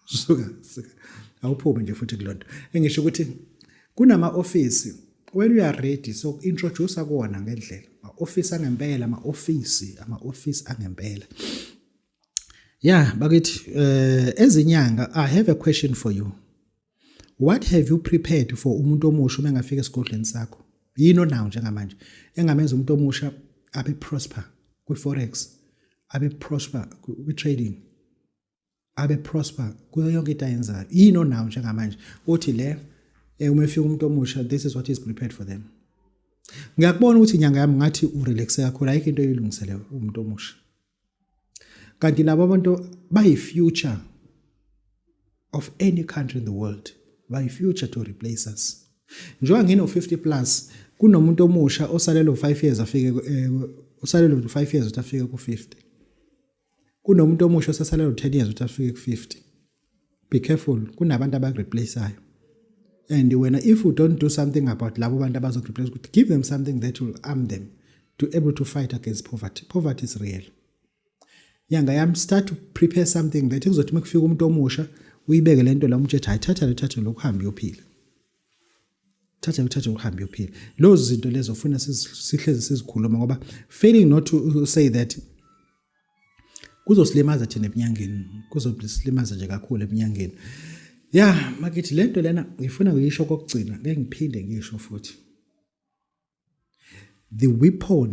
suka awuphume nje futhi kulonto engisho ukuthi kunama office when you are ready so introduce kuona ngendlela office angempela ama office angempela yeah bakithi ezinyanga I have a question for you. What have you prepared for umuntu omusha uma engafika esigodlweni sakho? Yini onawo njengamanje engamenza umuntu omusha abe prosper ku forex, abe prosper ku trading, abe prosper kuyo yonke into ayenzayo? Yini onawo njengamanje uthi le uma efika umuntu omusha this is what is prepared for them? Ngiyakubona ukuthi inyanga yami ngathi urelaxe kakhulu ayikho into eyilungisele umuntu omusha. Kanti labo abantu bayi future of any country in the world. By future to replace us. Njengoba ngino 50 plus kunomuntu omusha osalelo 5 years afike usalelo 5 years utafika ku 50. Kunomuntu omusha osasalelo 10 years utafika ku 50. Be careful kunabantu abakureplaceayo. And if you don't do something about labo bantu abazokureplace, give them something that will arm them to able to fight against poverty. Poverty is real. Yanga yam start to prepare something that kuzothi makufika umuntu omusha uyibeke lento la umthetho ayithatha lokuhamba uyophila. Thatha ukuhamba uyophila. Lozo zinto lezo ufuna sihleze sizikhuluma ngoba failing not to say that kuzosilimaza thina eminyangeni, kuzosilimaza nje kakhulu eminyangeni. Yeah, makithi lento lena ngifuna ukuyisho kokugcina, ngeke ngiphinde ngisho futhi. The weapon